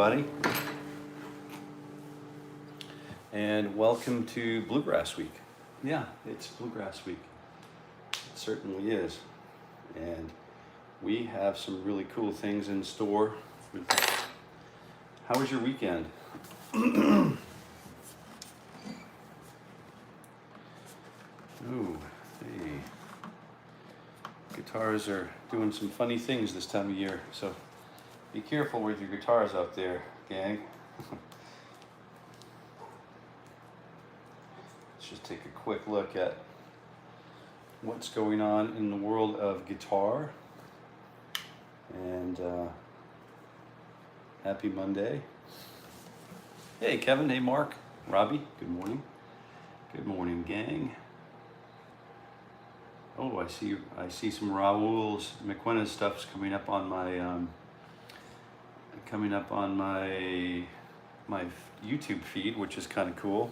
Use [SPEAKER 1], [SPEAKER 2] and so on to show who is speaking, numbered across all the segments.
[SPEAKER 1] everybody. And welcome to Bluegrass Week. Yeah, it's Bluegrass Week. It certainly is. And we have some really cool things in store. How was your weekend? Ooh, hey. Guitars are doing some funny things this time of year, so be careful with your guitars out there, gang. Let's just take a quick look at what's going on in the world of guitar. And happy Monday. Hey Kevin, hey Mark, Robbie, good morning. Good morning, gang. Oh, I see some Raul's McQuenna's stuff's coming up on my YouTube feed, which is kind of cool.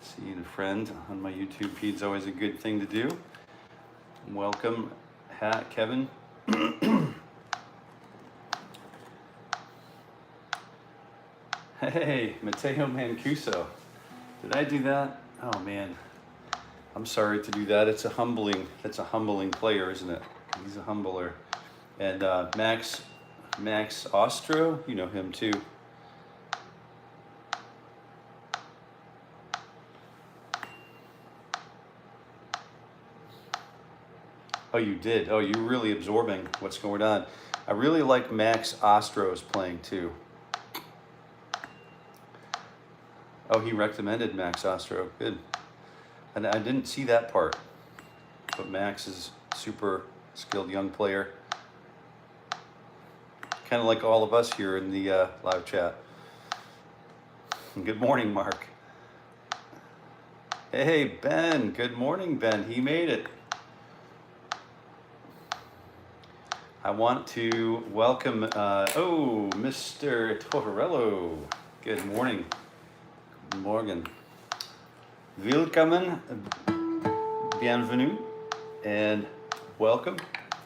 [SPEAKER 1] Seeing a friend on my YouTube feed is always a good thing to do. Welcome, Kevin. Hey, Matteo Mancuso. Did I do that? Oh man. I'm sorry to do that. It's a humbling player, isn't it? He's a humbler. And Max Ostro, you know him too. Oh, you did? Oh, you're really absorbing what's going on. I really like Max Ostro's playing too. Oh, he recommended Max Ostro. Good. And I didn't see that part, but Max is a super skilled young player. Kind of like all of us here in the live chat. Good morning, Mark. Hey, Ben. Good morning, Ben. He made it. I want to welcome, Mr. Tortorello. Good morning. Good morning. Willkommen, bienvenue, and welcome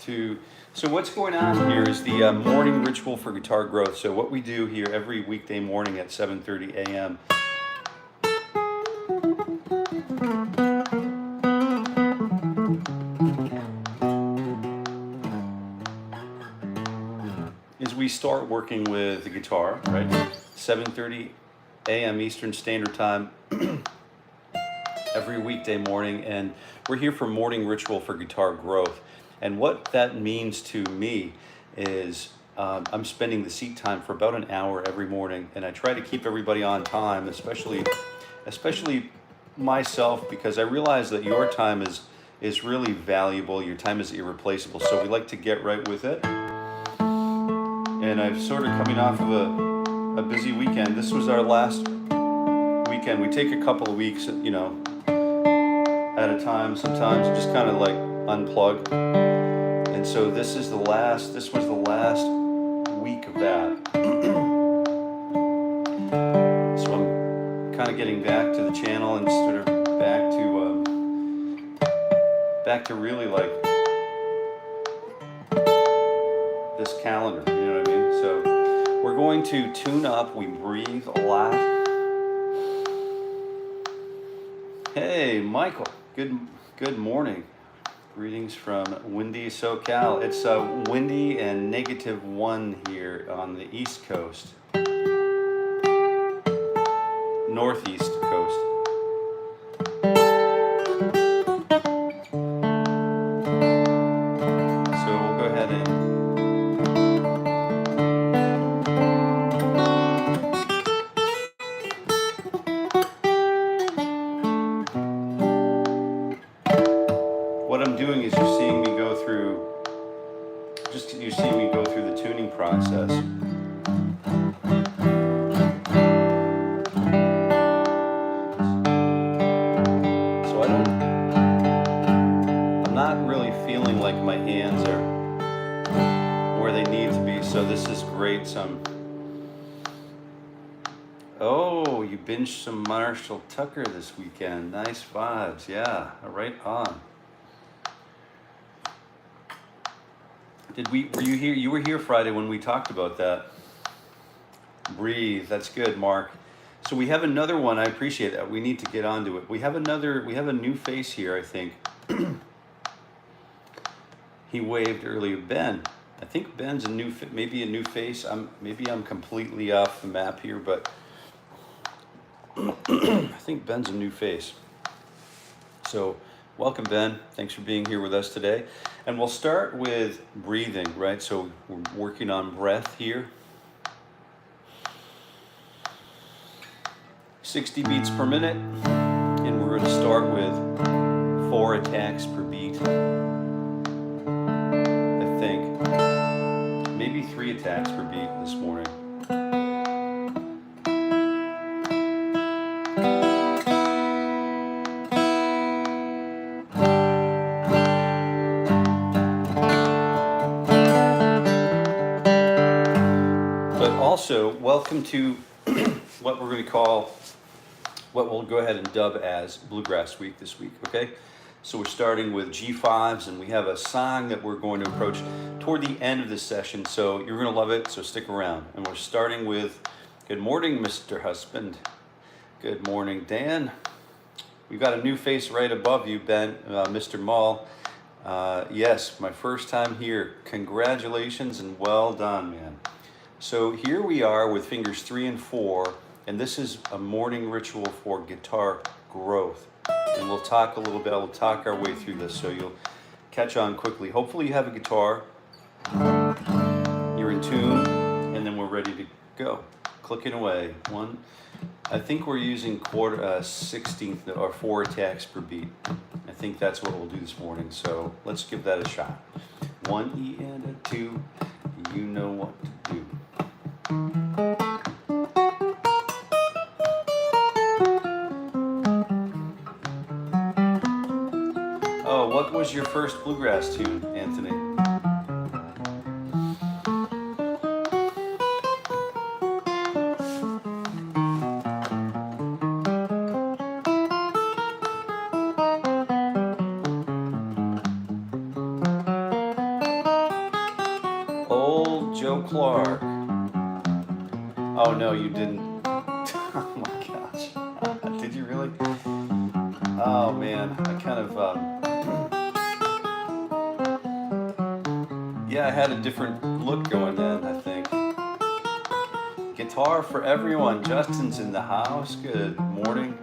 [SPEAKER 1] to, so what's going on here is the morning ritual for guitar growth. So what we do here every weekday morning at 7:30 a.m. is we start working with the guitar, right? 7:30 a.m. Eastern Standard Time. Every weekday morning, and we're here for morning ritual for guitar growth. And what that means to me is I'm spending the seat time for about an hour every morning, and I try to keep everybody on time, especially myself, because I realize that your time is really valuable. Your time is irreplaceable, so we like to get right with it. And I've sort of coming off of a busy weekend. This was our last weekend. We take a couple of weeks, you know, at a time sometimes, just kind of like unplug. And so this was the last week of that. So I'm kind of getting back to the channel and sort of back to really like this calendar, you know what I mean? So we're going to tune up. We breathe a lot. Hey, Michael. Good morning. Greetings from windy SoCal. It's windy and -1 here on the East Coast. Northeast coast. So we'll go ahead and doing is you're seeing me go through the tuning process. So I'm not really feeling like my hands are where they need to be, so this is great. Oh, you binged some Marshall Tucker this weekend. Nice vibes, yeah, right on. Were you here? You were here Friday when we talked about that. Breathe. That's good, Mark. So we have another one. I appreciate that. We need to get onto it. We have a new face here, I think. He waved earlier. Ben. I think Ben's maybe a new face. Maybe I'm completely off the map here, but I think Ben's a new face. So welcome, Ben. Thanks for being here with us today. And we'll start with breathing, right? So we're working on breath here. 60 beats per minute, and we're going to start with 4 attacks per beat. I think maybe 3 attacks per beat this morning. But also, welcome to what we're going to call, what we'll go ahead and dub as Bluegrass Week this week, okay? So we're starting with G5s, and we have a song that we're going to approach toward the end of this session, so you're going to love it, so stick around. And we're starting with, good morning, Mr. Husband. Good morning, Dan. We've got a new face right above you, Ben, Mr. Mull. Yes, my first time here. Congratulations and well done, man. So here we are with fingers 3 and 4, and this is a morning ritual for guitar growth. And we'll talk a little bit, we'll talk our way through this so you'll catch on quickly. Hopefully you have a guitar, you're in tune, and then we're ready to go. Clicking away. I think we're using 16th or 4 attacks per beat. I think that's what we'll do this morning, so let's give that a shot. 1 E and a 2, you know what to do. Oh, what was your first bluegrass tune, Anthony? Old Joe Clark. Oh no, you didn't. Oh my gosh. Did you really? Oh man, I kind of, yeah, I had a different look going then, I think. Guitar for everyone. Justin's in the house. Good morning.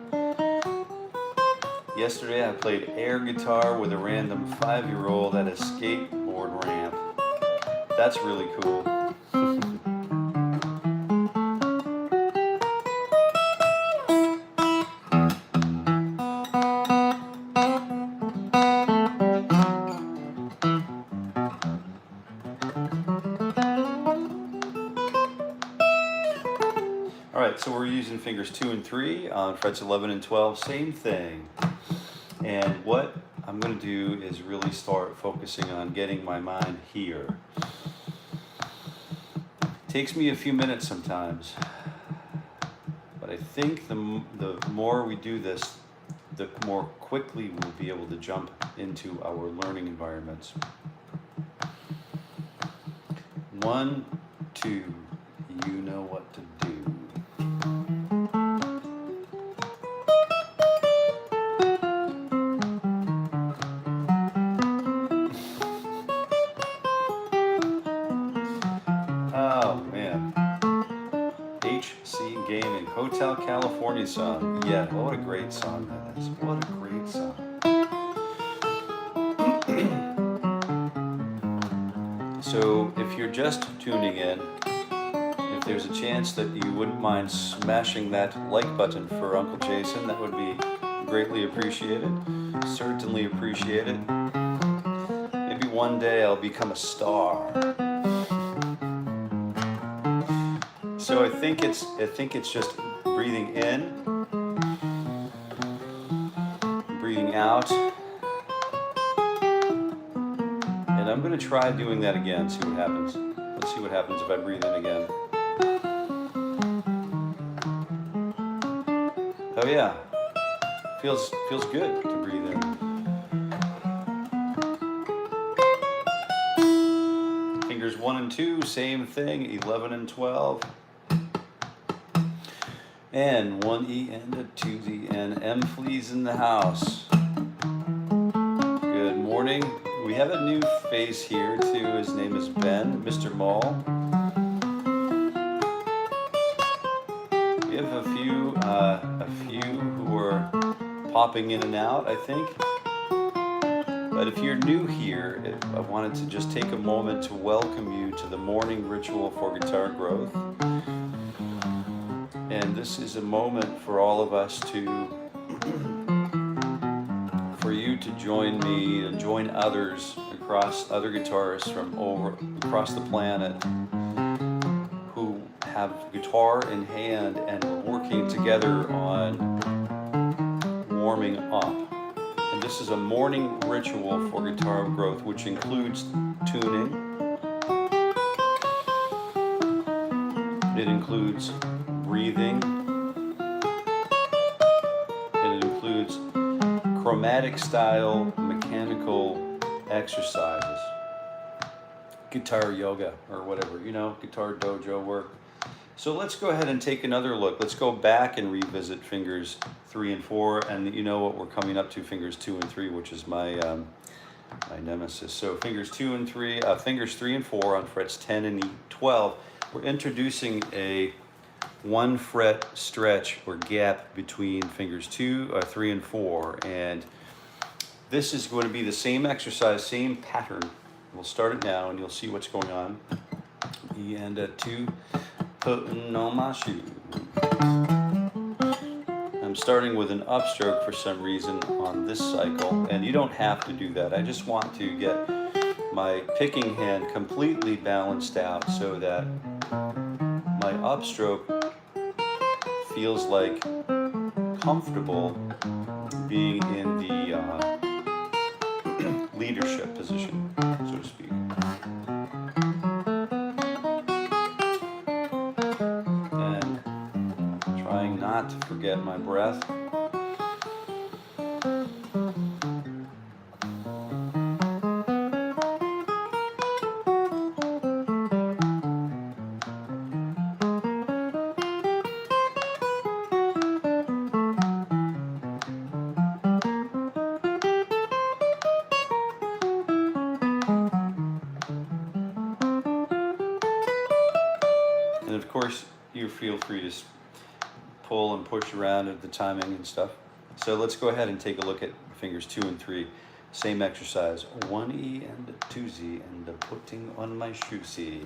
[SPEAKER 1] Yesterday I played air guitar with a random 5-year-old at a skateboard ramp. That's really cool. So we're using fingers 2 and 3 on frets 11 and 12, same thing. And what I'm going to do is really start focusing on getting my mind here. Takes me a few minutes sometimes, but I think the more we do this, the more quickly we'll be able to jump into our learning environments. 1, 2, you know what to do. Hotel California song. Yeah, what a great song that is. What a great song. So if you're just tuning in, if there's a chance that you wouldn't mind smashing that like button for Uncle Jason, that would be greatly appreciated. Certainly appreciated. Maybe one day I'll become a star. So I think it's just breathing in, breathing out, and I'm going to try doing that again, see what happens. Let's see what happens if I breathe in again. Oh yeah, feels good to breathe in. Fingers 1 and 2, same thing, 11 and 12. And 1E and a 2Z and M Fleas in the house. Good morning. We have a new face here too. His name is Ben, Mr. Mall. We have a few who are popping in and out, I think. But if you're new here, I wanted to just take a moment to welcome you to the morning ritual for guitar growth. And this is a moment for all of us for you to join me and join others other guitarists from across the planet who have guitar in hand and we're working together on warming up. And this is a morning ritual for guitar growth, which includes tuning. It includes breathing. It includes chromatic style mechanical exercises, guitar yoga or whatever, guitar dojo work. So let's go ahead and take another look. Let's go back and revisit fingers 3 and 4, and you know what we're coming up to, fingers 2 and 3, which is my nemesis. So fingers 3 and 4 on frets 10 and 12. We're introducing a 1 fret stretch or gap between fingers 3 and 4, and this is going to be the same exercise, same pattern. We'll start it now, and you'll see what's going on. E and a 2, putting on my shoe. I'm starting with an upstroke for some reason on this cycle, and you don't have to do that. I just want to get my picking hand completely balanced out so that my upstroke feels like comfortable being in the leadership position, so to speak. And trying not to forget my breath. And of course, you feel free to pull and push around at the timing and stuff. So let's go ahead and take a look at fingers 2 and 3. Same exercise. 1E and a 2Z and a putting on my shoe. C.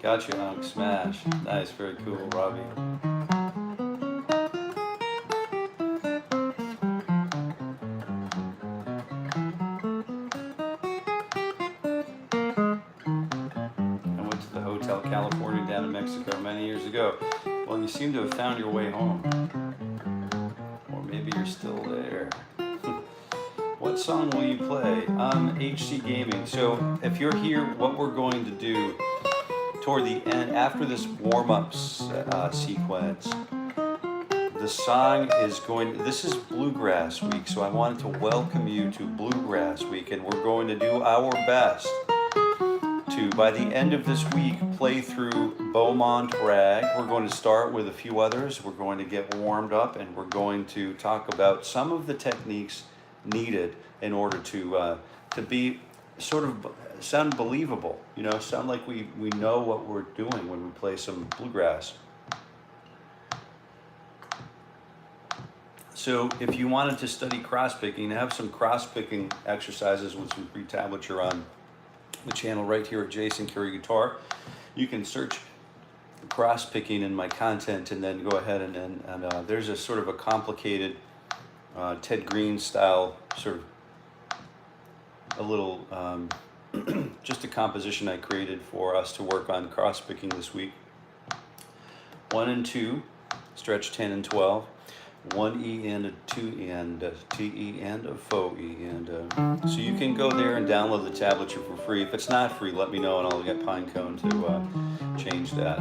[SPEAKER 1] Gotcha, Unk Smash. Nice, very cool, Robbie. I went to the Hotel California down in Mexico many years ago. Well, you seem to have found your way home. Or maybe you're still there. What song will you play? HC Gaming. So if you're here, what we're going to do toward the end, after this warm-up sequence, the song is this is Bluegrass Week, so I wanted to welcome you to Bluegrass Week, and we're going to do our best to, by the end of this week, play through Beaumont Rag. We're going to start with a few others. We're going to get warmed up, and we're going to talk about some of the techniques needed in order to be sort of sound believable, sound like we know what we're doing when we play some bluegrass. So if you wanted to study crosspicking, I have some crosspicking exercises with some free tablature on the channel right here at Jason Carey Guitar. You can search crosspicking in my content and then go ahead and there's a sort of a complicated Ted Green style sort of a little just a composition I created for us to work on crosspicking this week. 1 and 2, stretch 10 and 12. 1E and a 2E and a TE and a faux E and so you can go there and download the tablature for free. If it's not free, let me know and I'll get Pinecone to change that.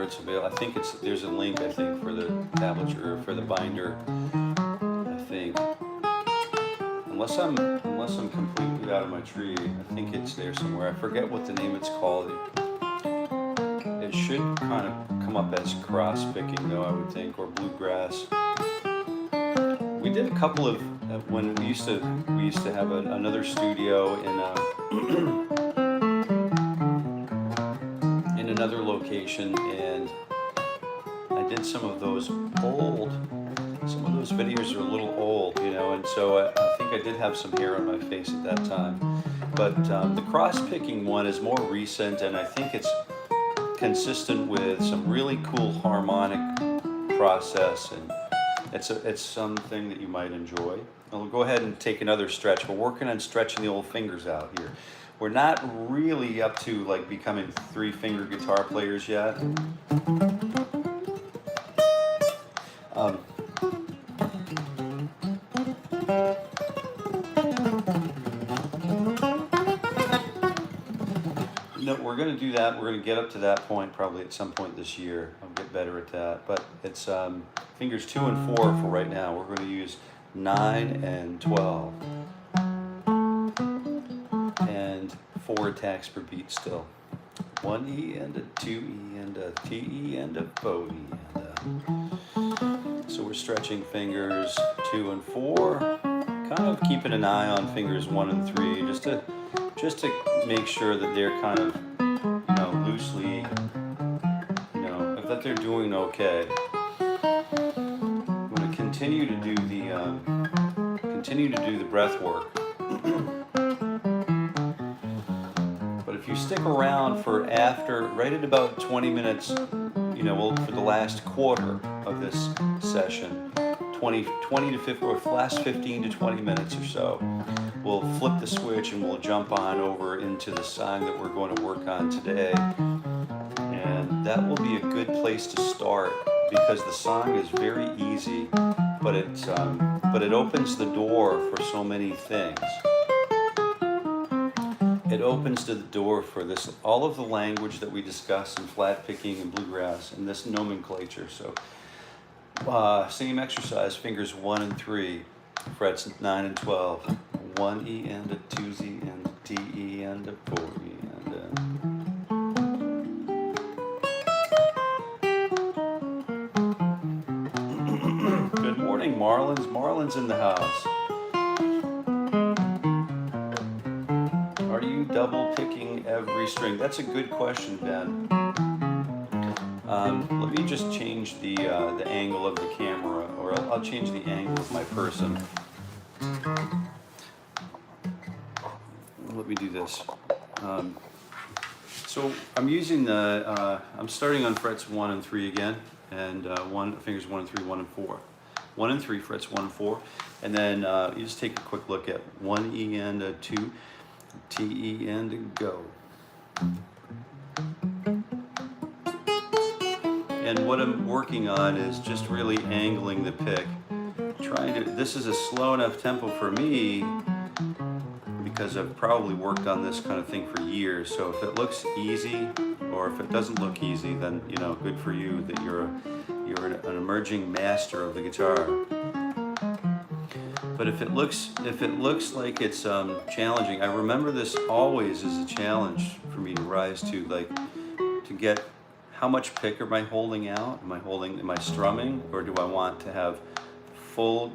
[SPEAKER 1] it's available. I think there's a link, I think, for the tablature, for the binder, I think. Unless I'm completely out of my tree, I think it's there somewhere. I forget what the name it's called. It should kind of come up as Crosspicking, though, I would think, or Bluegrass. We did a couple of when we used to have another studio in another location, and I did some of those videos are a little old, you know, and so I think I did have some hair on my face at that time. But the cross-picking one is more recent, and I think it's consistent with some really cool harmonic process, and it's something that you might enjoy. I'll go ahead and take another stretch. We're working on stretching the old fingers out here. We're not really up to like becoming 3-finger guitar players yet. No, we're going to do that. We're going to get up to that point probably at some point this year. I'll get better at that. But it's fingers 2 and 4 for right now. We're going to use 9 and 12. And 4 attacks per beat still. 1 E and a 2 E and a T E and a Bo E and a. So we're stretching fingers 2 and 4. Kind of keeping an eye on fingers 1 and 3 just to make sure that they're kind of, you know, loosely, you know, that they're doing okay. I'm going to continue to do the breath work. But if you stick around for right at about 20 minutes, you know, well, for the last quarter of this session, 20 to 50, or last 15 to 20 minutes or so, we'll flip the switch and we'll jump on over into the song that we're going to work on today. And that will be a good place to start because the song is very easy, but it opens the door for so many things. It opens the door for all of the language that we discuss in flat picking and bluegrass and this nomenclature. So same exercise, fingers 1 and 3, frets 9 and 12. 1 E and a 2 Z and a T E and a 4 E and a. Good morning, Marlins. Marlins in the house. Are you double picking every string? That's a good question, Ben. Let me just change the angle of the camera, or I'll change the angle of my person. Let me do this. So I'm using I'm starting on frets 1 and 3 again, and fingers 1 and 3, 1 and 4. 1 and 3, frets 1 and 4. And then you just take a quick look at 1 E and a 2, T E and a go. And what I'm working on is just really angling the pick. This is a slow enough tempo for me because I've probably worked on this kind of thing for years. So if it looks easy, or if it doesn't look easy, then, you know, good for you that you're an emerging master of the guitar. But if it looks like it's challenging, I remember this always as a challenge for me to rise to, like to get how much pick am I holding out? Am I strumming, or do I want to have full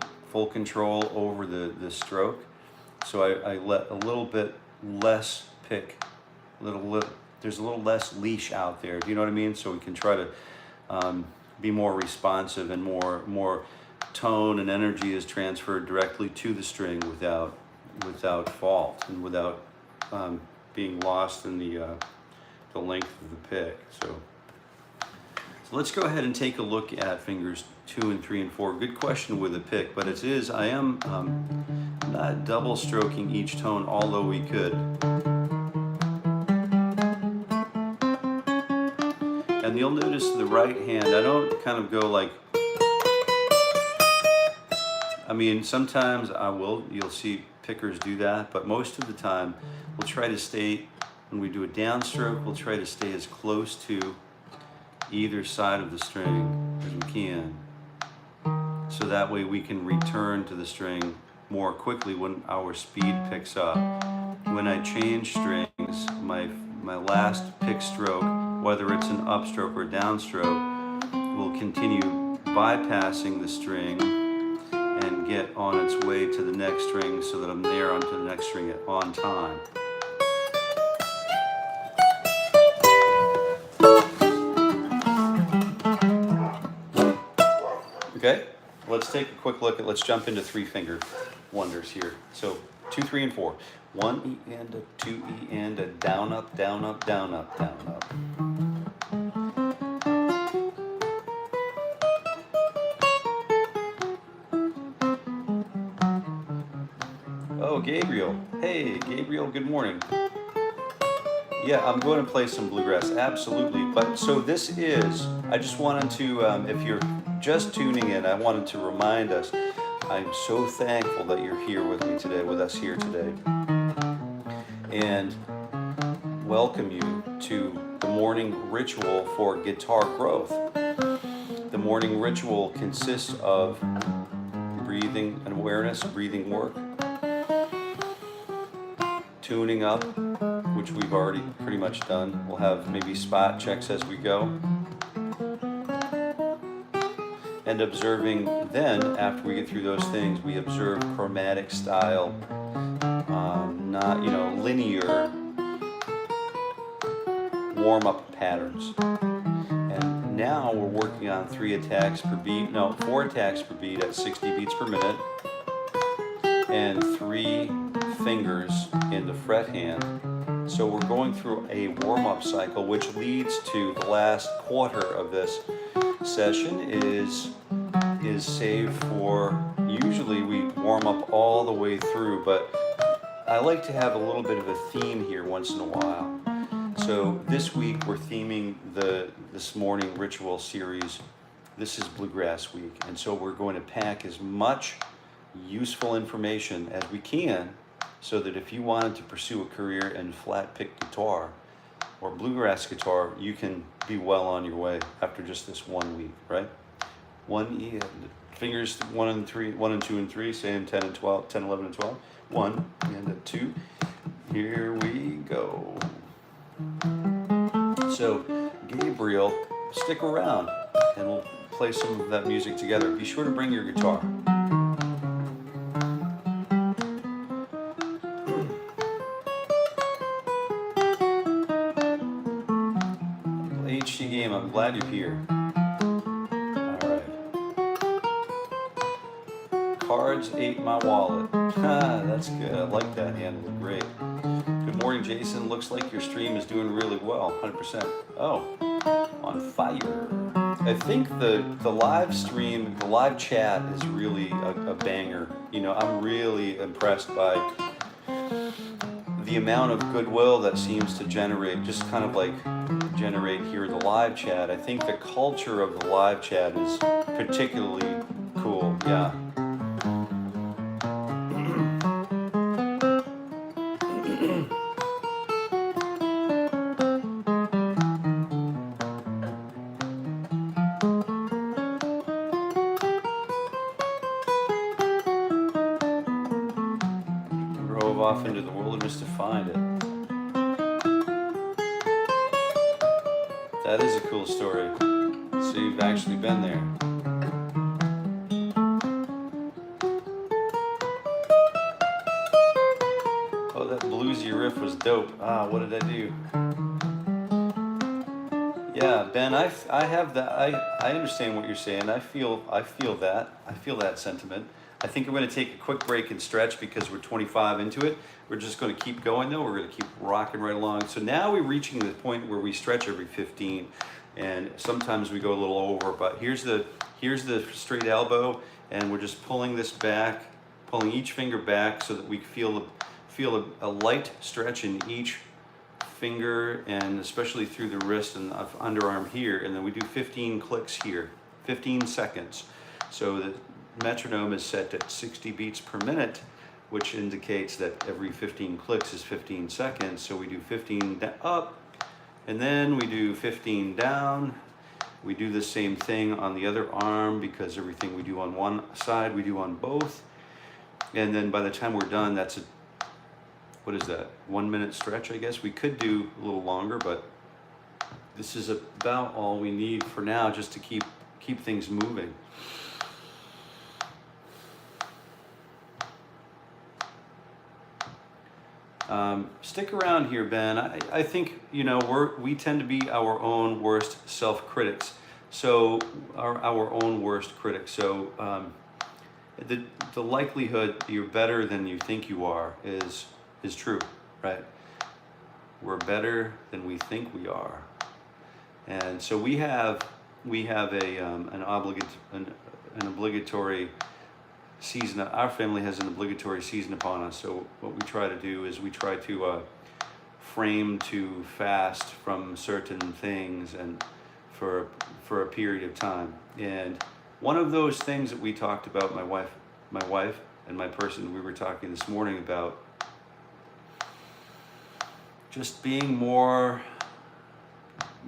[SPEAKER 1] control over the stroke? So I let a little bit less pick, there's a little less leash out there. Do you know what I mean? So we can try to be more responsive, and more tone and energy is transferred directly to the string without fault and without being lost in the length of the pick. So let's go ahead and take a look at fingers 2 and 3 and 4. Good question with the pick, but I am not double stroking each tone, although we could. And you'll notice the right hand, I don't kind of go like, I mean, sometimes you'll see pickers do that, but most of the time we'll try to stay, when we do a downstroke, we'll try to stay as close to either side of the string as we can. So that way we can return to the string more quickly when our speed picks up. When I change strings, my last pick stroke, whether it's an upstroke or downstroke, will continue bypassing the string and get on its way to the next string so that I'm there onto the next string on time. Okay, let's take a quick look at, let's jump into 3-finger wonders here. So 2, 3, and 4. 1 E and a 2 E and a down, up, down, up, down, up, down, up. Oh, Gabriel. Hey, Gabriel, good morning. Yeah, I'm going to play some bluegrass, absolutely. But so this is, I just wanted to, if you're just tuning in, I wanted to remind us, I'm so thankful that you're here with me today, with us here today. And welcome you to the morning ritual for guitar growth. The morning ritual consists of breathing and awareness, breathing work, tuning up, which we've already pretty much done. We'll have maybe spot checks as we go. And observing, then after we get through those things, we observe chromatic style, not, linear warm-up patterns. And now we're working on 4 attacks per beat at 60 beats per minute, and 3 fingers in the fret hand. So we're going through a warm-up cycle, which leads to the last quarter of this session is saved for, usually we warm up all the way through, but I like to have a little bit of a theme here once in a while. So this week we're theming this morning ritual series. This is Bluegrass Week, and so we're going to pack as much useful information as we can so that if you wanted to pursue a career in flat pick guitar or bluegrass guitar, you can be well on your way after just this 1 week, right? 1 E, fingers 1 and 3, 1 and 2 and 3, same 10 and 12, 10, 11 and 12. 1 and a 2. Here we go. So, Gabriel, stick around and we'll play some of that music together. Be sure to bring your guitar. HT Game, I'm glad you're here. Cards ate my wallet. That's good. I like that handle. Great. Good morning, Jason. Looks like your stream is doing really well. 100%. Oh, on fire. I think the live stream, the live chat is really a banger. I'm really impressed by the amount of goodwill that seems to generate, just kind of like generate here in the live chat. I think the culture of the live chat is particularly cool. Yeah. Off into the wilderness to find it. That is a cool story. So you've actually been there. Oh, that bluesy riff was dope. What did I do? Yeah, Ben, I have that. I understand what you're saying. I feel that. I feel that sentiment. I think I'm going to take a quick break and stretch because we're 25 into it. We're just going to keep going though. We're going to keep rocking right along. So now we're reaching the point where we stretch every 15, and sometimes we go a little over. But here's the straight elbow, and we're just pulling this back, pulling each finger back so that we feel a light stretch in each finger, and especially through the wrist and underarm here. And then we do 15 clicks here, 15 seconds. So the metronome is set at 60 beats per minute, which indicates that every 15 clicks is 15 seconds. So we do 15 up, and then we do 15 down, We do the same thing on the other arm, because everything we do on one side, we do on both. And then by the time we're done, that's a, what is that, 1 minute stretch, I guess. We could do a little longer, but this is about all we need for now, just to keep things moving. Stick around here, Ben. I think, you know, we tend to be our own worst self-critics. So our own worst critics. So the likelihood you're better than you think you are is true, right? We're better than we think we are. And so we have an obligatory season. Our family has an obligatory season upon us. So what we try to do is we try to frame to fast from certain things and for a period of time. And one of those things that we talked about, my wife and my person, we were talking this morning about just being more,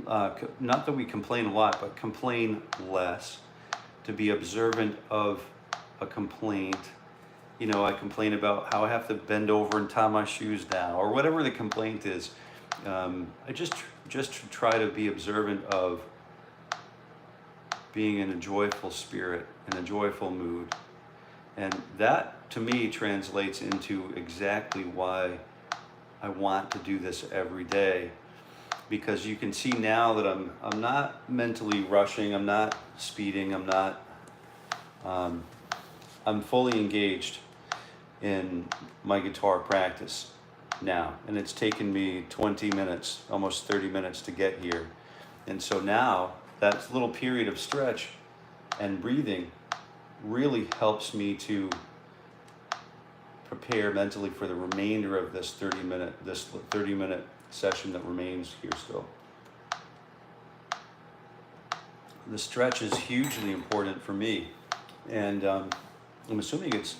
[SPEAKER 1] not that we complain a lot, but complain less, to be observant of a complaint. You know, I complain about how I have to bend over and tie my shoes down, or whatever the complaint is. I just try to be observant of being in a joyful spirit, in a joyful mood. And that, to me, translates into exactly why I want to do this every day. Because you can see now that I'm not mentally rushing, I'm not speeding, I'm fully engaged in my guitar practice now. And it's taken me 20 minutes, almost 30 minutes to get here. And so now, that little period of stretch and breathing really helps me to prepare mentally for the remainder of this 30 minute session that remains here still. The stretch is hugely important for me, and I'm assuming it's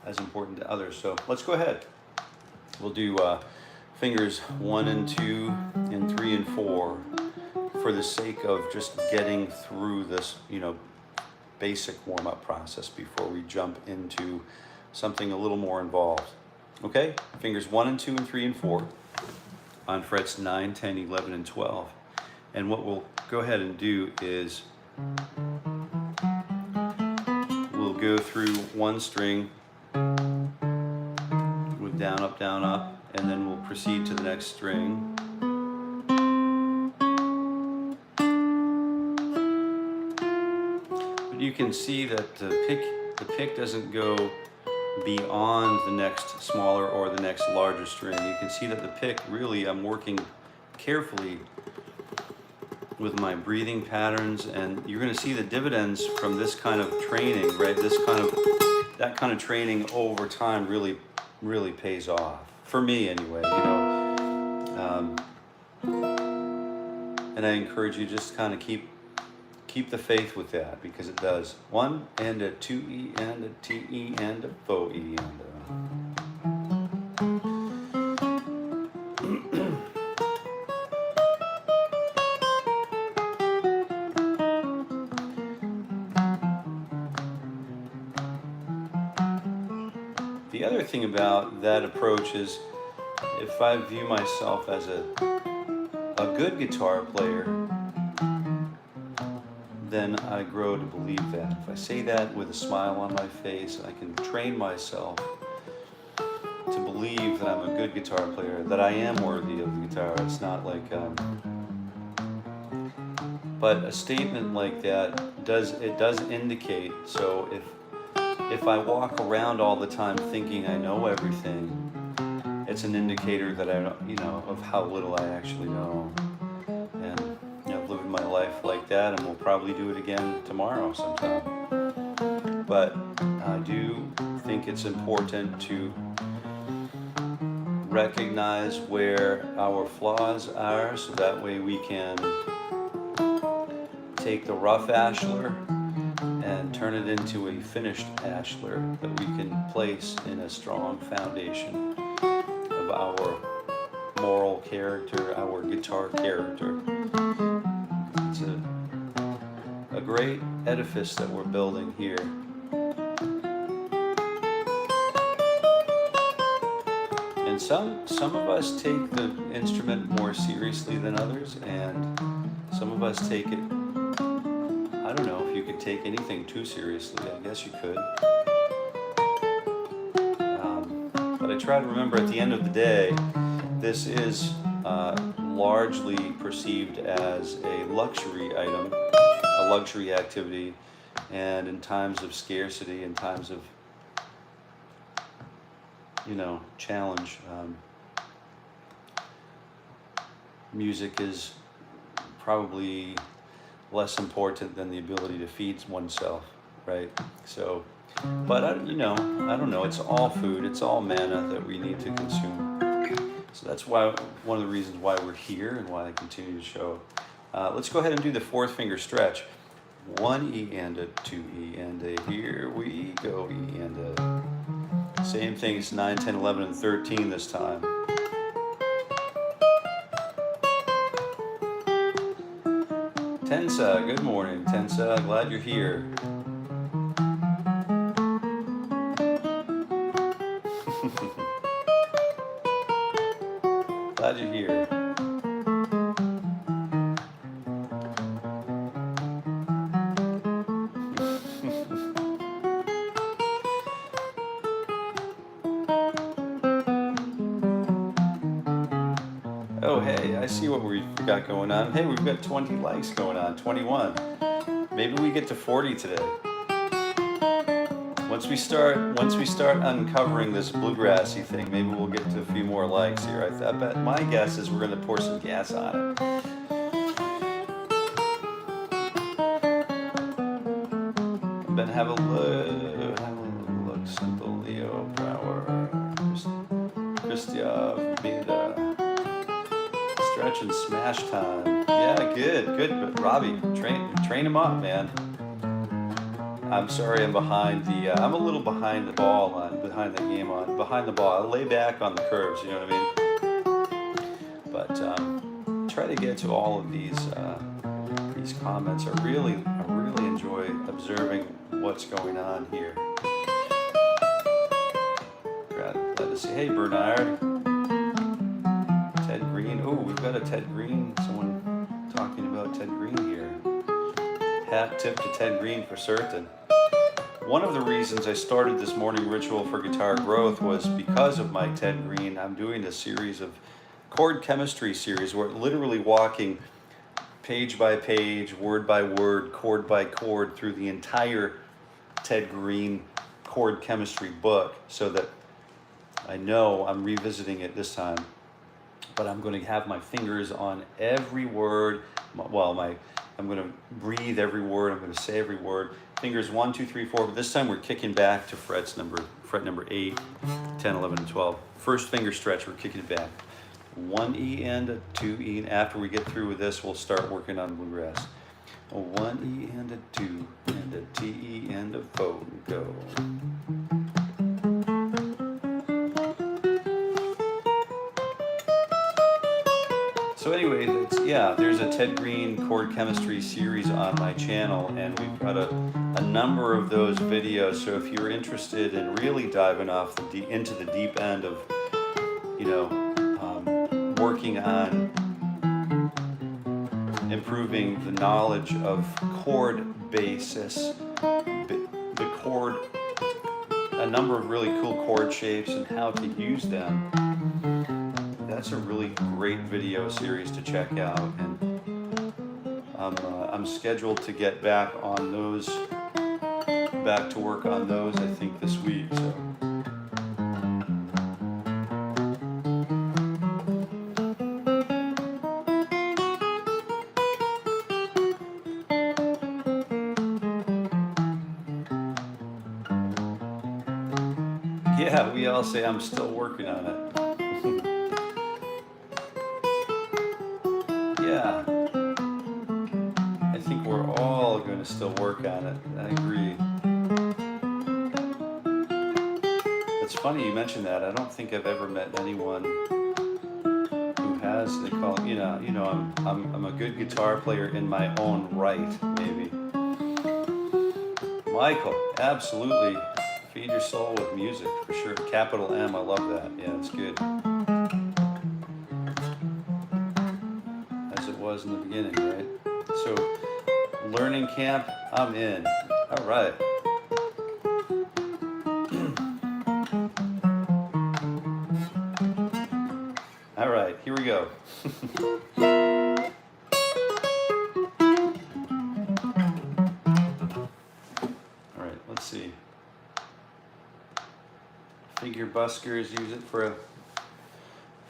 [SPEAKER 1] as important to others. So let's go ahead. We'll do fingers 1 and 2 and 3 and 4 for the sake of just getting through this, you know, basic warm-up process before we jump into something a little more involved. Okay? Fingers 1 and 2 and 3 and 4 on frets 9, 10, 11, and 12. And what we'll go ahead and do is we'll go through one string with down, up, and then we'll proceed to the next string. But you can see that the pick doesn't go beyond the next smaller or the next larger string. You can see that the pick, really, I'm working carefully with my breathing patterns, and you're going to see the dividends from this kind of training, right? That kind of training over time really pays off for me, anyway. You know, and I encourage you just kind of keep the faith with that, because it does. 1 and a 2E and a TE and a 4E and a. The other thing about that approach is, if I view myself as a good guitar player, then I grow to believe that. If I say that with a smile on my face, I can train myself to believe that I'm a good guitar player, that I am worthy of the guitar. It's not like, but a statement like that does indicate. So if I walk around all the time thinking I know everything, it's an indicator that I don't, you know, of how little I actually know. And you know, I've lived my life like that, and we'll probably do it again tomorrow sometime. But I do think it's important to recognize where our flaws are, so that way we can take the rough ashlar and turn it into a finished ashlar that we can place in a strong foundation of our moral character, our guitar character. great edifice that we're building here. And some of us take the instrument more seriously than others, and some of us take it, I don't know if you could take anything too seriously. I guess you could. But I try to remember at the end of the day, this is largely perceived as a luxury item, a luxury activity, and in times of scarcity, in times of, you know, challenge, music is probably less important than the ability to feed oneself, right? So, but I don't know, it's all food, it's all manna that we need to consume. So that's why, one of the reasons why we're here and why I continue to show. Let's go ahead and do the fourth finger stretch. 1 E and a 2 E and a, here we go, E and a. Same thing, it's 9, 10, 11, and 13 this time. Tensa, good morning, Tensa, glad you're here. Glad you're here. Oh, hey, I see what we've got going on. Hey, we've got 20 likes going on, 21. Maybe we get to 40 today. Once we start uncovering this bluegrassy thing, maybe we'll get to a few more likes here. I bet my guess is we're going to pour some gas on it. But have a look. Simple Leo Power, Christian Beta. Stretch and smash time. Yeah, good. But Robbie, train him up, man. I'm sorry, I'm behind the. I'm a little behind the ball behind the game behind the ball. I lay back on the curves, you know what I mean. But try to get to all of these comments. I really enjoy observing what's going on here. Glad to see. Hey, Bernard. Ted Green. Oh, we've got a Ted Green. Someone talking about Ted Green here. Hat tip to Ted Green for certain. One of the reasons I started this morning ritual for guitar growth was because of my Ted Green. I'm doing a series of chord chemistry series where literally walking page by page, word by word, chord by chord through the entire Ted Green chord chemistry book, so that I know I'm revisiting it this time. But I'm going to have my fingers on every word. I'm going to breathe every word. I'm going to say every word. Fingers 1, 2, 3, 4. But this time we're kicking back to fret number 8, 10, 11, and 12. First finger stretch, we're kicking it back. 1 E and a 2 E. And after we get through with this, we'll start working on bluegrass. A 1 E and a 2 and a T E and a 4. Go. So anyway, there's a Ted Green chord chemistry series on my channel, and we've got a number of those videos. So if you're interested in really diving into the deep end of, working on improving the knowledge of chord basis, the chord, a number of really cool chord shapes and how to use them. That's a really great video series to check out, and I'm scheduled to get back to work on those, I think, this week. So. Yeah, we all say I'm still working on it. Yeah, I think we're all going to still work on it. I agree. It's funny you mentioned that. I don't think I've ever met anyone who has. They call it, I'm a good guitar player in my own right, maybe. Michael, absolutely. Feed your soul with music, for sure. Capital M, I love that. Yeah, it's good. As it was in the beginning, right? So, learning camp, I'm in. All right. All right, here we go. All right, let's see. Figure buskers use it for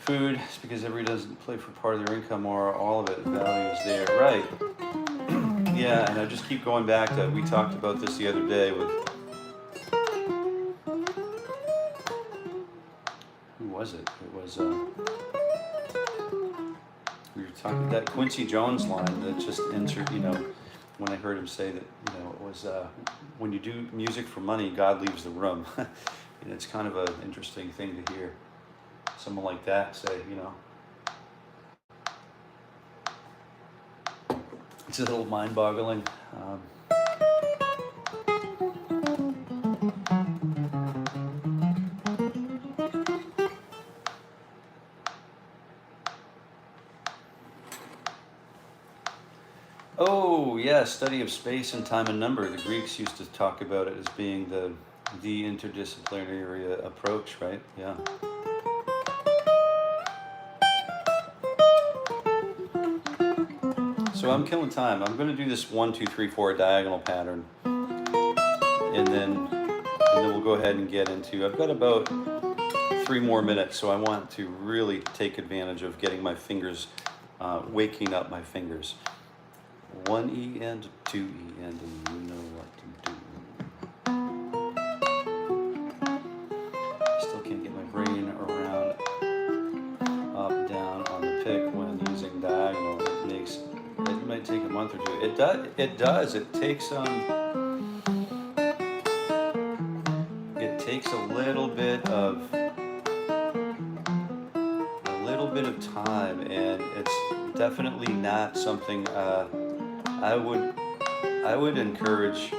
[SPEAKER 1] food. It's because everybody doesn't play for part of their income or all of it. Value is there, right? Yeah, and I just keep going back to, we talked about this the other day with, who was it? It was, we were talking that Quincy Jones line that just entered, you know, when I heard him say that, you know, it was, when you do music for money, God leaves the room. And it's kind of an interesting thing to hear someone like that say, you know. It's a little mind-boggling. Oh, yeah, study of space and time and number. The Greeks used to talk about it as being the interdisciplinary approach, right? Yeah. So I'm killing time. I'm going to do this 1, 2, 3, 4 diagonal pattern, and then we'll go ahead and get into. I've got about 3 more minutes, so I want to really take advantage of getting my fingers, waking up my fingers. 1 E and 2 E and you know what to do. Still can't get my brain around up, down on the pick when using diagonal. It might take a month or two. It does. It takes a little bit of time, and it's definitely not something I would encourage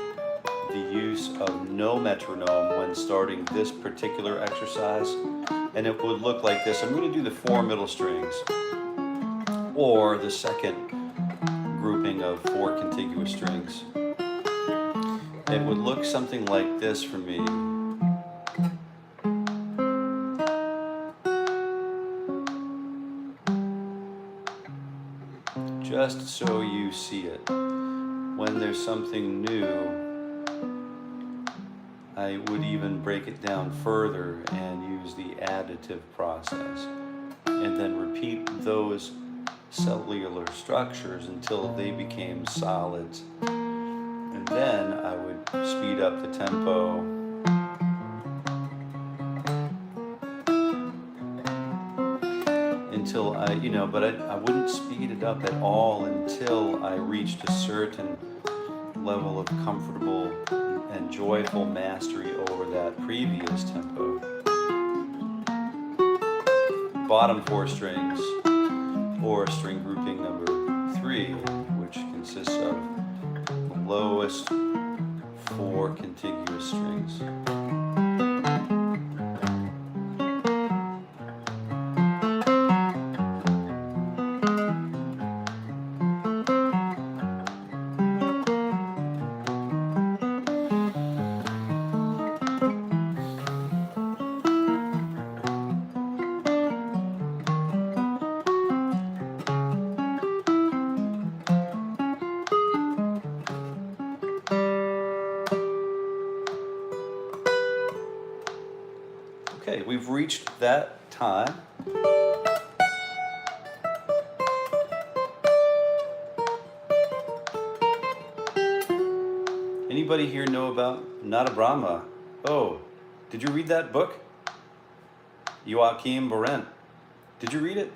[SPEAKER 1] the use of no metronome when starting this particular exercise, and it would look like this. I'm going to do the 4 middle strings, or the second grouping of 4 contiguous strings. It would look something like this for me. Just so you see it. When there's something new, I would even break it down further and use the additive process, and then repeat those cellular structures until they became solids. And then I would speed up the tempo. Until but I wouldn't speed it up at all until I reached a certain level of comfortable and joyful mastery over that previous tempo. Bottom 4 strings, or string grouping number 3, which consists of the lowest 4 contiguous strings. Okay, we've reached that time. Anybody here know about Nada Brahma? Oh, did you read that book? Joachim Berendt. Did you read it?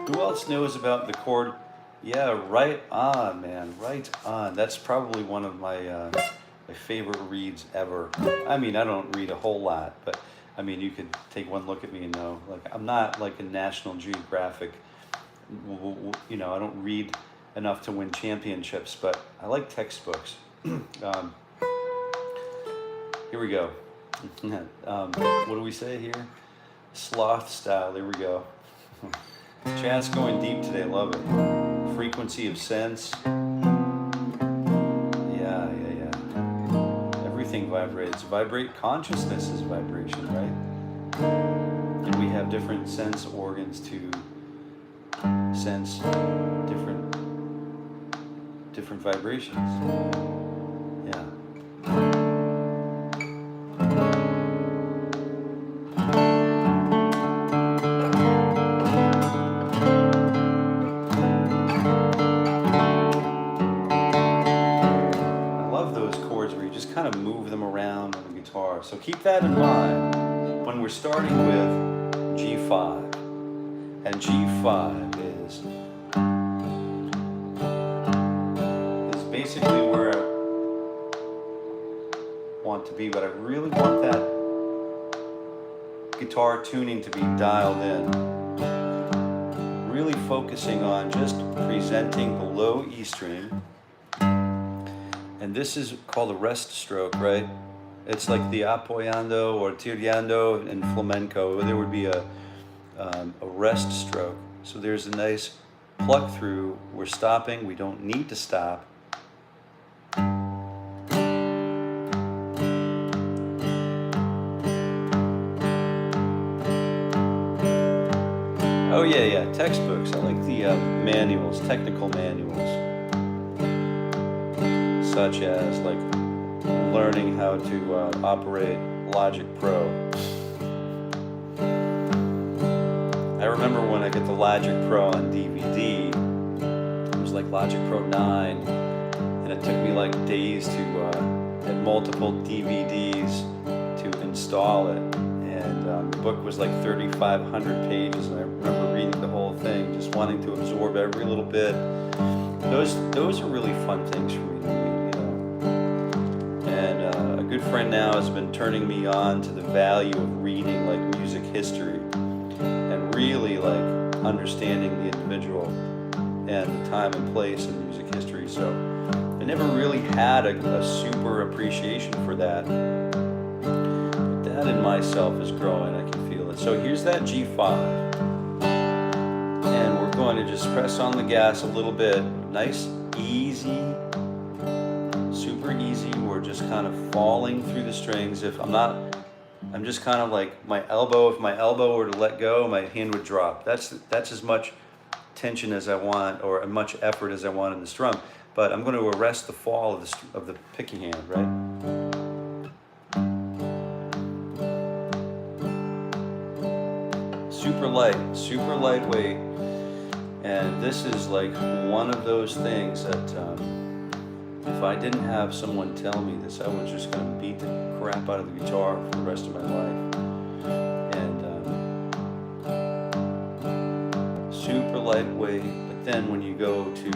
[SPEAKER 1] Who else knows about the chord? Yeah, right on, man, right on. That's probably one of my my favorite reads ever. I mean, I don't read a whole lot, but I mean, you could take one look at me and know, like, I'm not like a National Geographic, you know, I don't read enough to win championships, but I like textbooks. Here we go. What do we say here? Sloth style, there we go. Chat's going deep today, love it. Frequency of sense. Yeah. Everything vibrates. Vibrate, consciousness is vibration, right? And we have different sense organs to sense different vibrations. Yeah. Kind of move them around on the guitar. So keep that in mind when we're starting with G5. And G5 is basically where I want to be, but I really want that guitar tuning to be dialed in. Really focusing on just presenting the low E string. And this is called a rest stroke, right? It's like the apoyando or tirando in flamenco. There would be a rest stroke. So there's a nice pluck through. We're stopping. We don't need to stop. Oh yeah, textbooks. I like the manuals, technical manuals. Such as like learning how to operate Logic Pro. I remember when I got the Logic Pro on DVD, it was like Logic Pro 9, and it took me like days to get multiple DVDs to install it. And the book was like 3,500 pages, and I remember reading the whole thing, just wanting to absorb every little bit. Those are really fun things for me to read. A good friend now has been turning me on to the value of reading like music history and really like understanding the individual and the time and place in music history. So I never really had a super appreciation for that. But that in myself is growing, I can feel it. So here's that G5. And we're going to just press on the gas a little bit. Nice, easy. Super easy. We're just kind of falling through the strings. I'm just kind of like if my elbow were to let go, my hand would drop. That's as much tension as I want, or as much effort as I want in the strum. But I'm going to arrest the fall of the picking hand, right? Super lightweight. And this is like one of those things that if I didn't have someone tell me this, I was just going to beat the crap out of the guitar for the rest of my life. And super lightweight, but then when you go to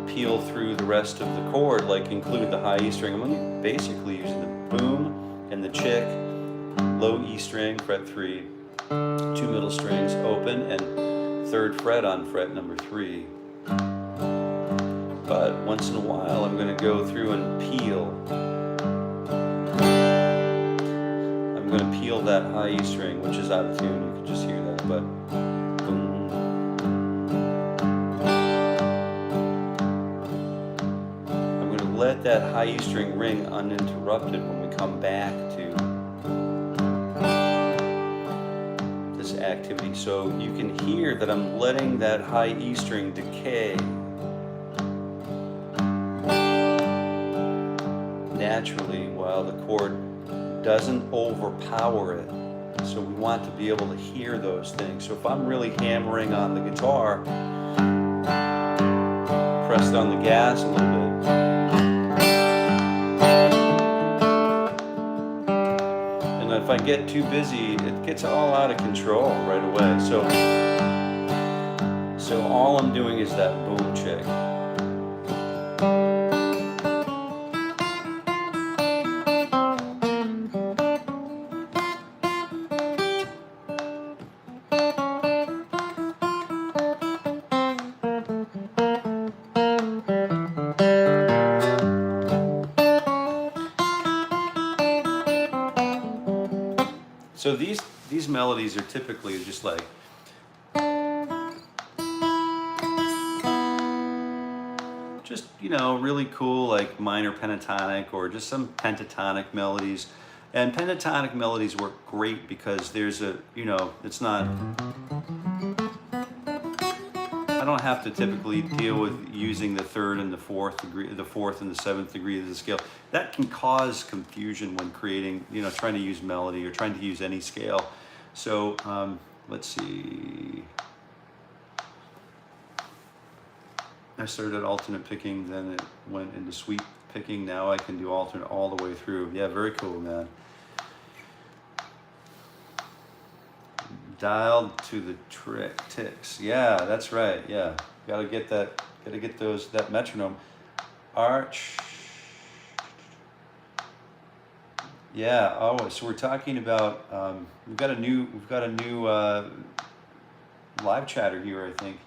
[SPEAKER 1] peel through the rest of the chord, like include the high E string, I'm basically using the boom and the chick, low E string, fret 3, 2 middle strings open, and 3rd fret on fret number 3. But once in a while, I'm going to go through and peel. I'm going to peel that high E string, which is out of tune. You can just hear that, but boom. I'm going to let that high E string ring uninterrupted when we come back to this activity. So you can hear that I'm letting that high E string decay naturally while the chord doesn't overpower it. So we want to be able to hear those things. So if I'm really hammering on the guitar, pressed on the gas a little bit, and if I get too busy, it gets all out of control right away. So all I'm doing is that boom check. So these melodies are typically just like really cool, like minor pentatonic or just some pentatonic melodies. And pentatonic melodies work great because there's a, it's not, I don't have to typically deal with using the third and the fourth degree, the fourth and the seventh degree of the scale. That can cause confusion when creating, trying to use melody or trying to use any scale. So let's see. I started at alternate picking, then it went into sweep picking. Now I can do alternate all the way through. Yeah, very cool, man. Dialed to the ticks. Yeah, that's right. Yeah, gotta get that. Gotta get that metronome. Arch. Yeah. Oh, so we're talking about. We've got a new live chatter here, I think.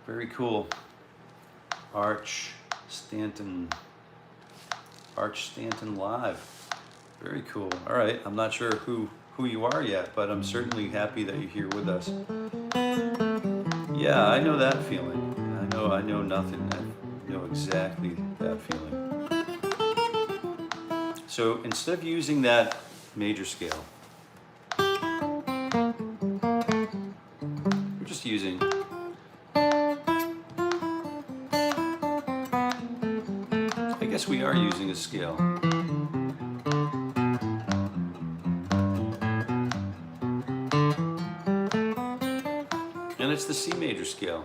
[SPEAKER 1] Very cool. Arch Stanton live. Very cool. All right, I'm not sure who you are yet, but I'm certainly happy that you're here with us. Yeah, I know that feeling. I know nothing. I know exactly that feeling. So instead of using that major scale, we're just using I guess we are using a scale. And it's the C major scale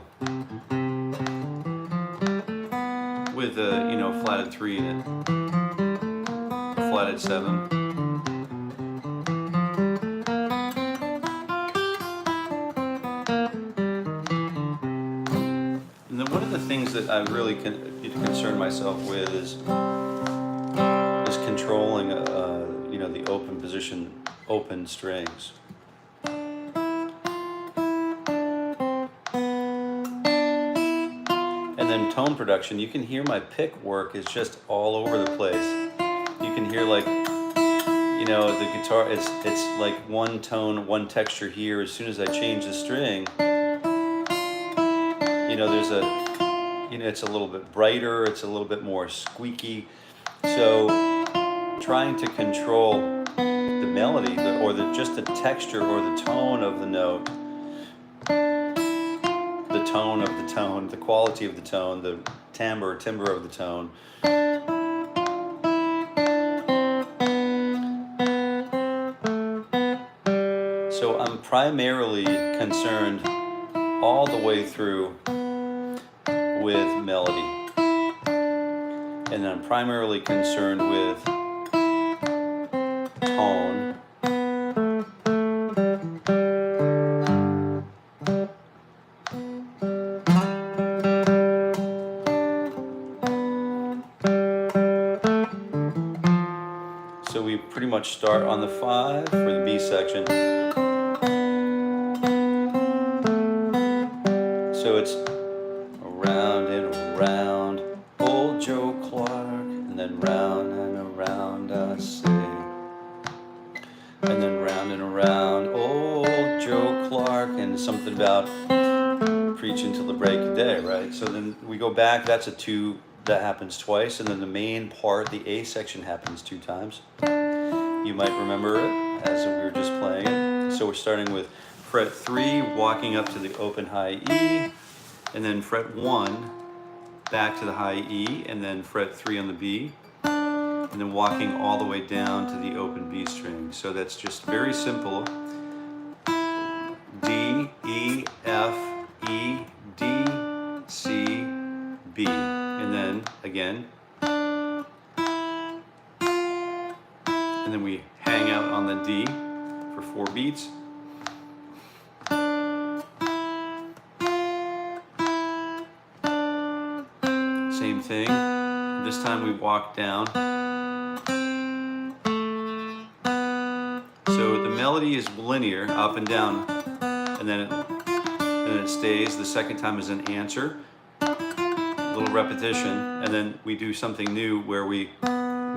[SPEAKER 1] with a flatted 3 in it, a flatted 7. And then one of the things that I really concern myself with is controlling the open position, open strings. Tone production, you can hear my pick work is just all over the place. You can hear like, the guitar, it's like one tone, one texture here. As soon as I change the string, there's it's a little bit brighter, it's a little bit more squeaky. So trying to control the melody or just the texture or the tone of the note, tone of the tone, the quality of the tone, the timbre of the tone. So I'm primarily concerned all the way through with melody. And I'm primarily concerned with tone. Much start on the 5 for the B section. So it's around and around old Joe Clark, and then round and around I say, and then round and around old Joe Clark, and something about preaching till the break of day, right? So then we go back, that's a 2, that happens twice, and then the main part, the A section, happens 2 times. You might remember it as we were just playing it. So we're starting with fret 3, walking up to the open high E, and then fret 1, back to the high E, and then fret 3 on the B, and then walking all the way down to the open B string. So that's just very simple. D, E, F, E, D, C, B. And then, again, and then we hang out on the D for 4 beats. Same thing. This time we walk down. So the melody is linear, up and down, and then it stays. The second time is an answer, a little repetition, and then we do something new where we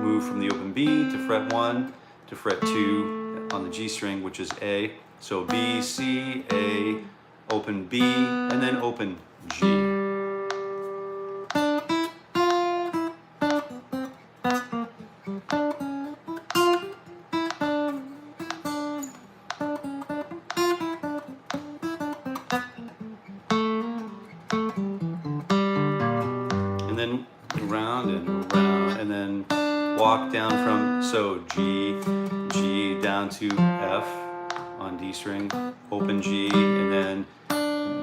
[SPEAKER 1] move from the open B to fret 1 to fret 2 on the G string, which is A. So B, C, A, open B, and then open G. And then around and around, and then walk down from, so G, G down to F on D string, open G, and then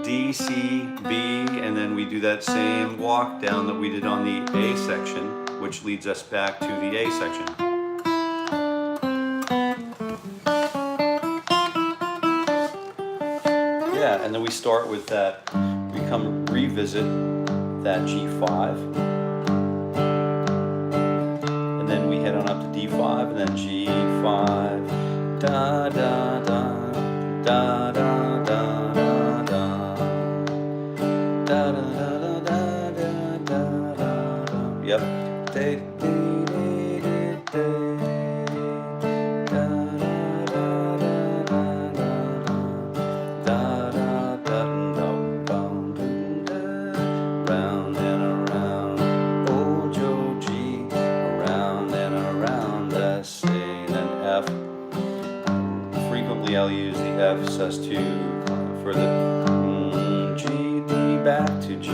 [SPEAKER 1] D, C, B, and then we do that same walk down that we did on the A section, which leads us back to the A section. Yeah, and then we start with that, we come revisit that G5, and then we head on up to D5, and then G5, da da da, da da da da da, da da da da da da da. Yep. I'll use the F sus2 for the G, D, back to G,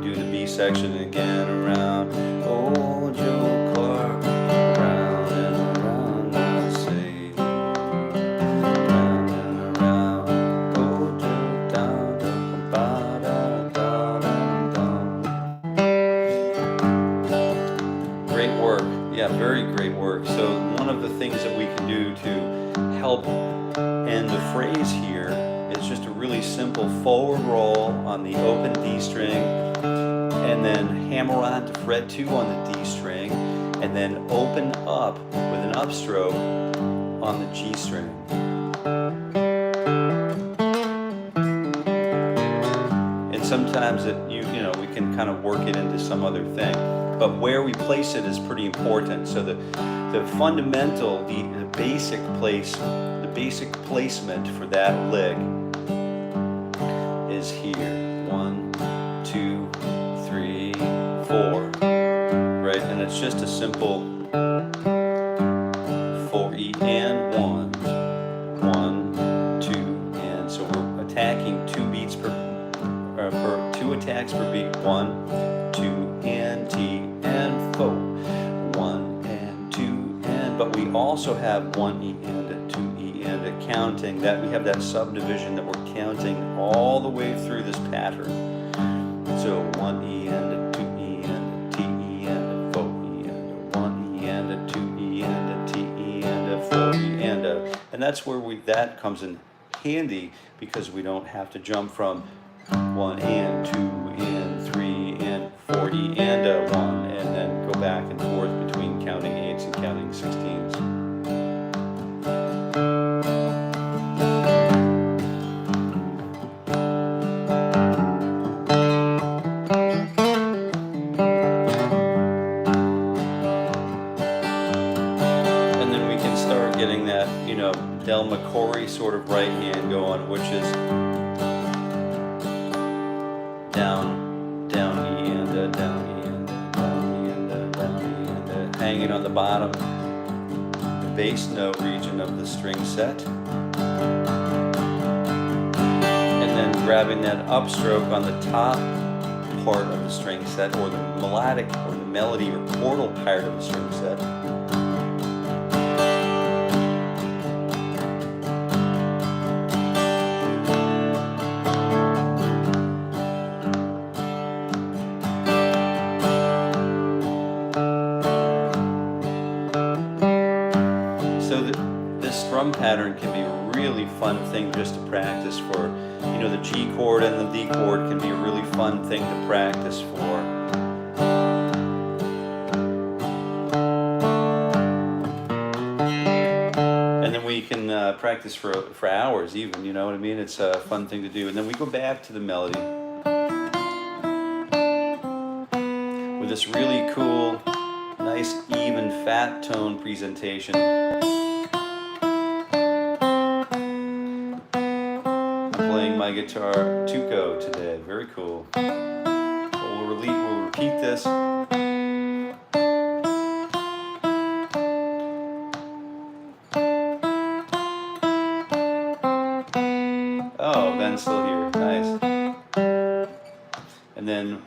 [SPEAKER 1] do the B section again, around, oh Joe Clark, around and around, I say, around and around, oh Joe, down, ba da da da da. Great work, yeah, very great work. So one of the things that we can do to help and the phrase here is just a really simple forward roll on the open D string, and then hammer on to fret 2 on the D string, and then open up with an upstroke on the G string. And sometimes you know we can kind of work it into some other thing, but where we place it is pretty important. So the fundamental, the basic place. Basic placement for that lick is here. 1, 2, 3, 4. Right? And it's just a simple 4E and 1, 1, 2, and so we're attacking 2 beats per 2 attacks per beat. 1, 2, and T and 4. 1 and 2 and, but we also have 1E and a 2E. And a counting, that we have that subdivision that we're counting all the way through this pattern. So 1E and a 2E and a TE and a 4E and a 1E and a 2E and a TE and a 4E and that's where that comes in handy, because we don't have to jump from 1 and 2 and 3 and 4E and a 1 and then go back and forth between counting 8s and counting 16s. Del McCory sort of right hand going, which is down, down E and a, down E and a, down E and a, down E and a, hanging on the bottom, the bass note region of the string set, and then grabbing that upstroke on the top part of the string set, or the melodic or the melody or chordal part of the string set. Pattern can be a really fun thing just to practice for. You know, the G chord and the D chord can be a really fun thing to practice for. And then we can practice for hours even, you know what I mean? It's a fun thing to do. And then we go back to the melody with this really cool Nice, even, fat tone presentation. I'm playing my guitar Tuco today. Very cool. We'll repeat this. Oh, Ben's still here. Nice. And then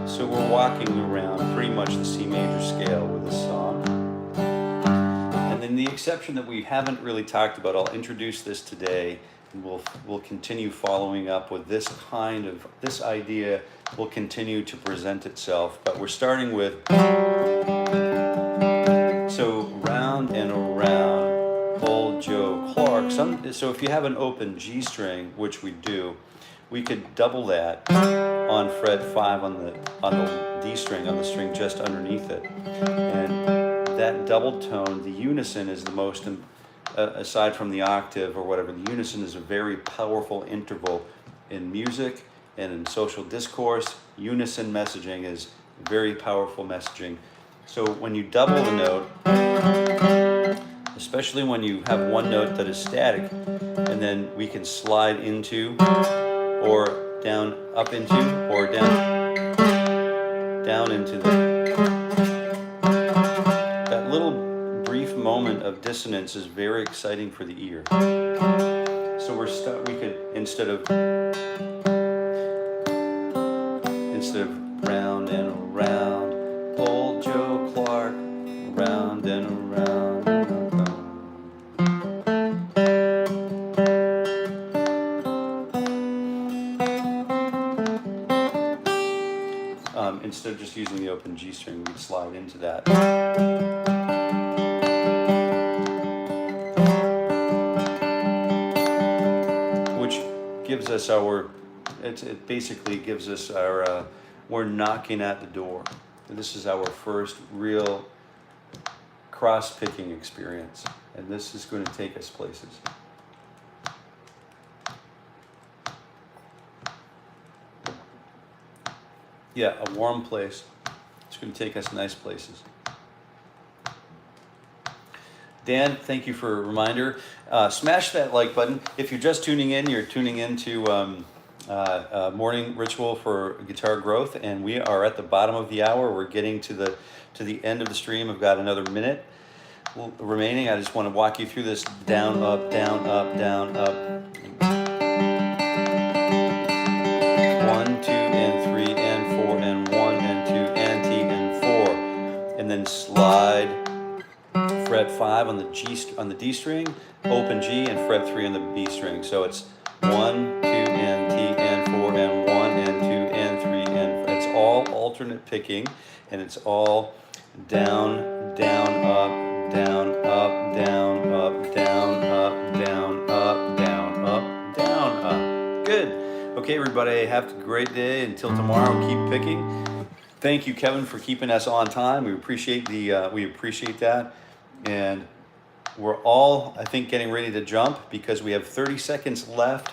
[SPEAKER 1] so we're walking around pretty much the C major scale with this song. And then the exception that we haven't really talked about, I'll introduce this today, and we'll continue following up with this idea will continue to present itself. But we're starting with, so round and around, old Joe Clark. So if you have an open G string, which we do, we could double that on fret 5 on the D string, on the string just underneath it. And that double tone, the unison is the most, aside from the octave or whatever, the unison is a very powerful interval in music and in social discourse. Unison messaging is very powerful messaging. So when you double the note, especially when you have one note that is static, and then we can slide into, or down, up into, or down into that little brief moment of dissonance is very exciting for the ear. So we could, instead of round and around, old Joe Clark, round and around. Instead of just using the open G string, we'd slide into that. Which gives us it basically gives us our, we're knocking at the door. This is our first real cross-picking experience, and this is going to take us places. Yeah, a warm place. It's going to take us nice places. Dan, thank you for a reminder. Smash that like button. If you're just tuning in, you're tuning into Morning Ritual for Guitar Growth, and we are at the bottom of the hour. We're getting to the end of the stream. I've got another minute remaining. I just want to walk you through this down, up, down, up, down, up. 1, 2, and 3, and 4, and 1, and 2, and T, and 4. And then slide fret 5 on the D string, open G, and fret 3 on the B string. So it's 1, 2, and T, and 4, and 1, and 2, and 3, and it's all alternate picking, and it's all down, down, up, down, up, down, up, down, up, down, up, down, up, down, up. Good. Okay, everybody, have a great day. Until tomorrow, keep picking. Thank you, Kevin, for keeping us on time. We appreciate that. And we're all, I think, getting ready to jump because we have 30 seconds left.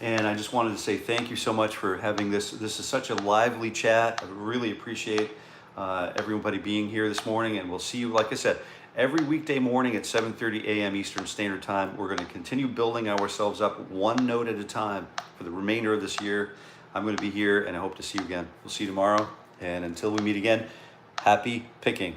[SPEAKER 1] And I just wanted to say thank you so much for having this. This is such a lively chat. I really appreciate everybody being here this morning. And we'll see you, like I said, every weekday morning at 7:30 a.m. Eastern Standard Time. We're going to continue building ourselves up one note at a time for the remainder of this year. I'm going to be here, and I hope to see you again. We'll see you tomorrow. And until we meet again, happy picking.